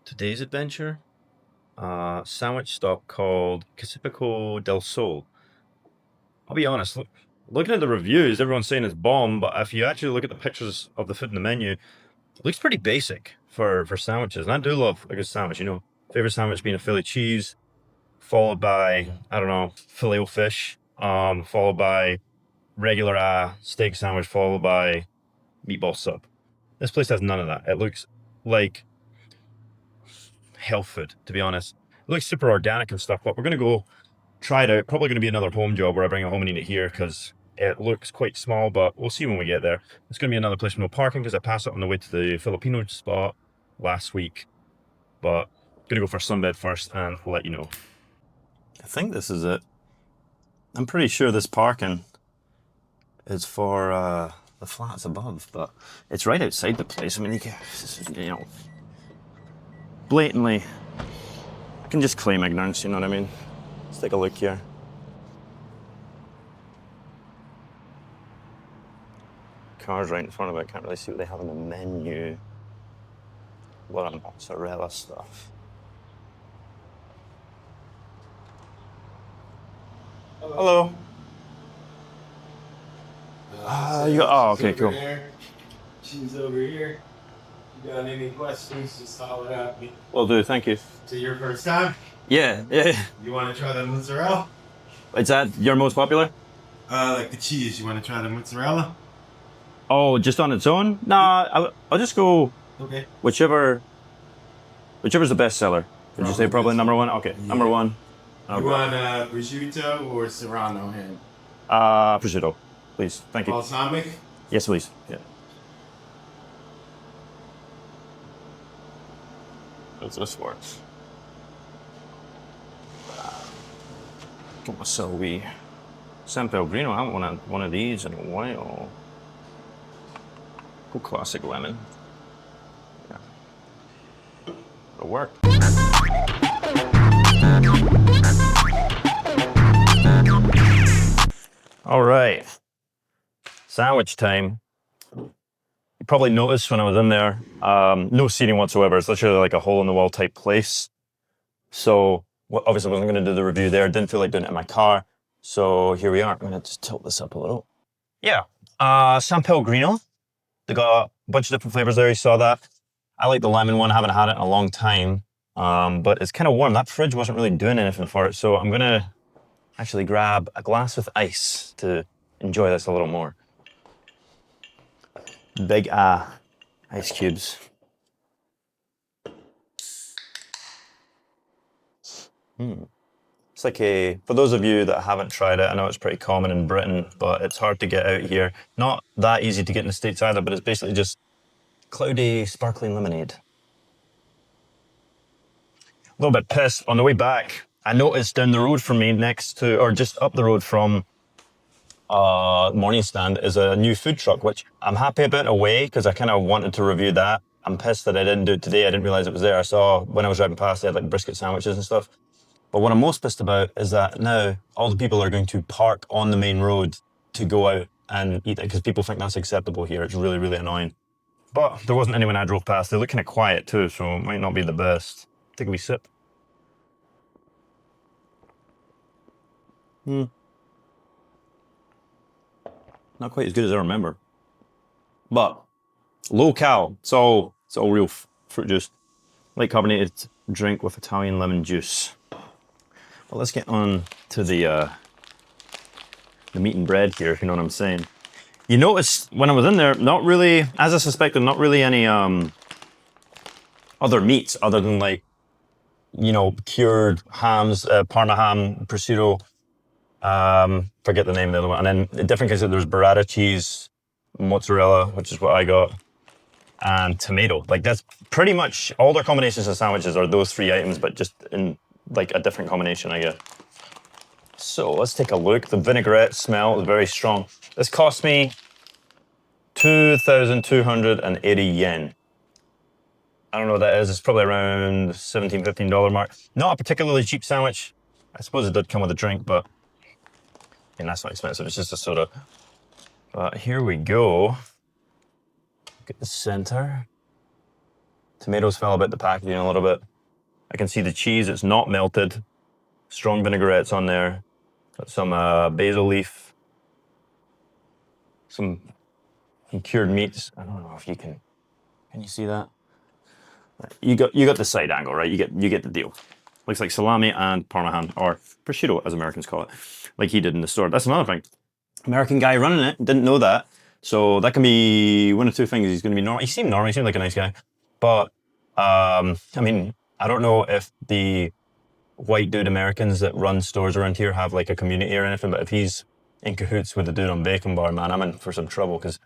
Today's adventure, sandwich stop called Caseificio del Sol. I'll be honest, looking at the reviews, everyone's saying it's bomb, but if you actually look at the pictures of the food in the menu, it looks pretty basic for sandwiches. And I do love a good sandwich, favorite sandwich being a Philly cheese, followed by, I don't know, filet o fish, followed by regular steak sandwich, followed by meatball sub. This place has none of that. It looks like health food, to be honest. It looks super organic and stuff, but we're going to go try it out. Probably going to be another home job where I bring it home and eat it here because it looks quite small, but we'll see when we get there. It's going to be another place with no parking because I passed it on the way to the Filipino spot last week, but I'm going to go for a sunbed first and we'll let you know. I think this is it. I'm pretty sure this parking is for the flats above, but it's right outside the place. I mean, blatantly, I can just claim ignorance, you know what I mean? Let's take a look here. Cars right in front of it, can't really see what they have on the menu. A lot of mozzarella stuff. Hello. Okay, cool. She's over here. You got any questions, just holler at me. Will do, thank you. So your first time? Yeah. You want to try the mozzarella? Is that your most popular? Like the cheese. You want to try the mozzarella? Oh, just on its own? Nah, I'll just go Okay. whichever's the best seller. Would you say probably number one? Okay, Yeah. number one. You want prosciutto or serrano ham? Prosciutto, please. Thank you. Balsamic? Yes, please. Yeah. What's this for? So we San Pellegrino. I haven't wanted one of these in a while. Cool classic lemon. Yeah. It'll work. All right. Sandwich time. You probably noticed when I was in there, no seating whatsoever. It's literally like a hole in the wall type place. So obviously I wasn't going to do the review there. Didn't feel like doing it in my car. So here we are. I'm going to just tilt this up a little. Yeah. San Pellegrino. They got a bunch of different flavors there. You saw that. I like the lemon one. I haven't had it in a long time. But it's kind of warm. That fridge wasn't really doing anything for it. So I'm going to actually grab a glass with ice to enjoy this a little more. Big ice cubes. It's like for those of you that haven't tried it, I know it's pretty common in Britain, but it's hard to get out here. Not that easy to get in the States either, but it's basically just cloudy, sparkling lemonade. A little bit pissed. On the way back, I noticed down the road from me or just up the road from morning stand is a new food truck, which I'm happy about in a way because I kind of wanted to review that. I'm pissed that I didn't do it today. I didn't realize it was there. I saw when I was driving past, they had like brisket sandwiches and stuff. But what I'm most pissed about is that now all the people are going to park on the main road to go out and eat it because people think that's acceptable here. It's really, really annoying. But there wasn't anyone I drove past. They look kind of quiet too, so it might not be the best. Take a wee sip. Not quite as good as I remember. But low cal. It's all real fruit juice. Light carbonated drink with Italian lemon juice. But let's get on to the meat and bread here, if you know what I'm saying. You notice when I was in there, not really, as I suspected, not really any other meats other than like, cured hams, Parma ham, prosciutto. Forget the name of the other one. And then in different cases, there's burrata cheese, mozzarella, which is what I got, and tomato. Like that's pretty much all their combinations of sandwiches are those three items, but just in like a different combination, I guess. So let's take a look. The vinaigrette smell is very strong. This cost me 2,280 yen. I don't know what that is. It's probably around $17, $15 mark. Not a particularly cheap sandwich. I suppose it did come with a drink, but that's not expensive. It's just a soda. But here we go. Look at the center. Tomatoes fell a bit the packaging a little bit. I can see the cheese, it's not melted. Strong vinaigrettes on there. Got some basil leaf. Some cured meats. I don't know if you can you see that? You got the side angle, right? You get the deal. Looks like salami and parmesan, or prosciutto as Americans call it, like he did in the store. That's another thing. American guy running it, didn't know that. So that can be one of two things. He's going to be normal. He seemed normal. He seemed like a nice guy. But, I mean, I don't know if the white dude Americans that run stores around here have like a community or anything, but if he's in cahoots with the dude on Bacon Bar, man, I'm in for some trouble because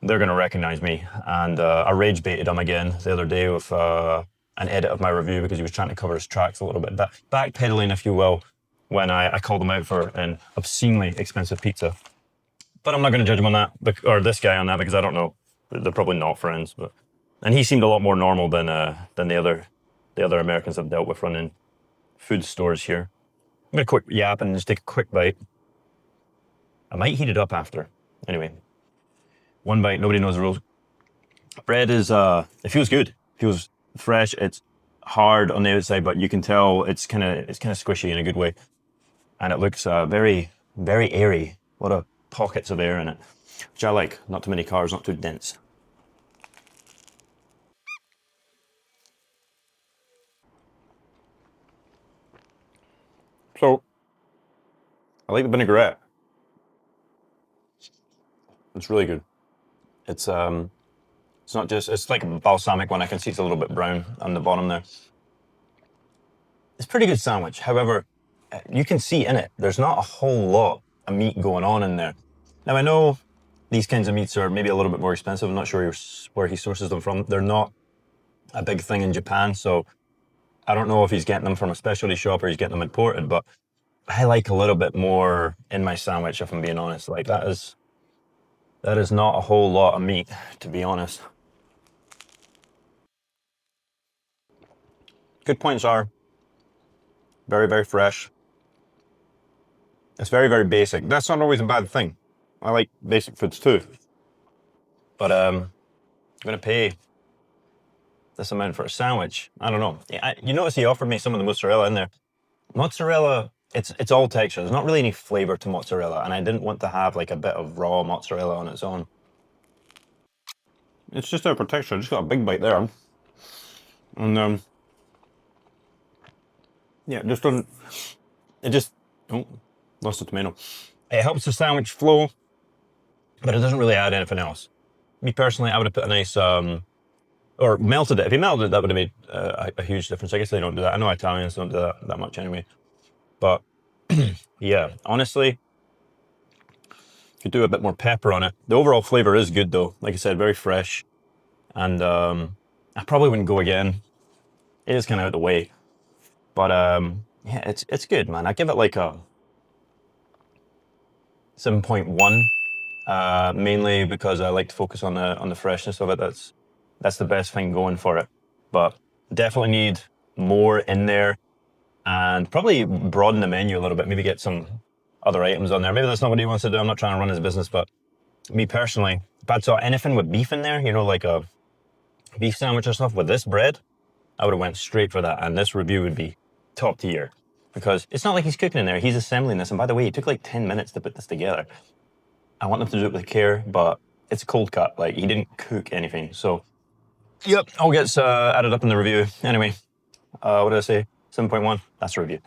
they're going to recognize me. And I rage baited him again the other day with an edit of my review because he was trying to cover his tracks a little bit. Backpedaling, if you will, when I called him out for an obscenely expensive pizza. But I'm not going to judge him on that, or this guy on that, because I don't know. They're probably not friends. And he seemed a lot more normal than the other Americans I've dealt with running food stores here. I'm going to quick yap and just take a quick bite. I might heat it up after. Anyway, one bite, nobody knows the rules. Bread is, it feels good. It feels fresh. It's hard on the outside, but you can tell it's kind of squishy in a good way. And it looks very, very airy. A lot of pockets of air in it, which I like. Not too many carbs, not too dense. So, I like the vinaigrette. It's really good. It's not just, it's like a balsamic one. I can see it's a little bit brown on the bottom there. It's a pretty good sandwich. However, you can see in it, there's not a whole lot of meat going on in there. Now, I know these kinds of meats are maybe a little bit more expensive. I'm not sure where he sources them from. They're not a big thing in Japan, so I don't know if he's getting them from a specialty shop or he's getting them imported, but I like a little bit more in my sandwich, if I'm being honest. Like, that is not a whole lot of meat, to be honest. Good points are very, very fresh. It's very, very basic. That's not always a bad thing. I like basic foods too. But I'm gonna pay this amount for a sandwich. I don't know. You notice he offered me some of the mozzarella in there. Mozzarella, it's all texture. There's not really any flavor to mozzarella, and I didn't want to have like a bit of raw mozzarella on its own. It's just there for texture. I just got a big bite there. And yeah, it just doesn't, it just, oh, lost the tomato. It helps the sandwich flow, but it doesn't really add anything else. Me personally, I would have put a nice, or melted it. If you melted it, that would have made a huge difference. I guess they don't do that. I know Italians don't do that much anyway. But yeah, honestly, could do a bit more pepper on it. The overall flavor is good though. Like I said, very fresh. And I probably wouldn't go again. It is kind of out of the way. But yeah, it's good, man. I give it like a 7.1, mainly because I like to focus on the freshness of it. That's the best thing going for it. But definitely need more in there, and probably broaden the menu a little bit. Maybe get some other items on there. Maybe that's not what he wants to do. I'm not trying to run his business, but me personally, if I saw anything with beef in there, you know, like a beef sandwich or stuff with this bread, I would have went straight for that, and this review would be top tier. Because it's not like he's cooking in there, he's assembling this. And by the way, it took like 10 minutes to put this together. I want them to do it with care, but it's a cold cut. Like, he didn't cook anything. So, yep, all gets added up in the review. Anyway, what did I say? 7.1, that's the review.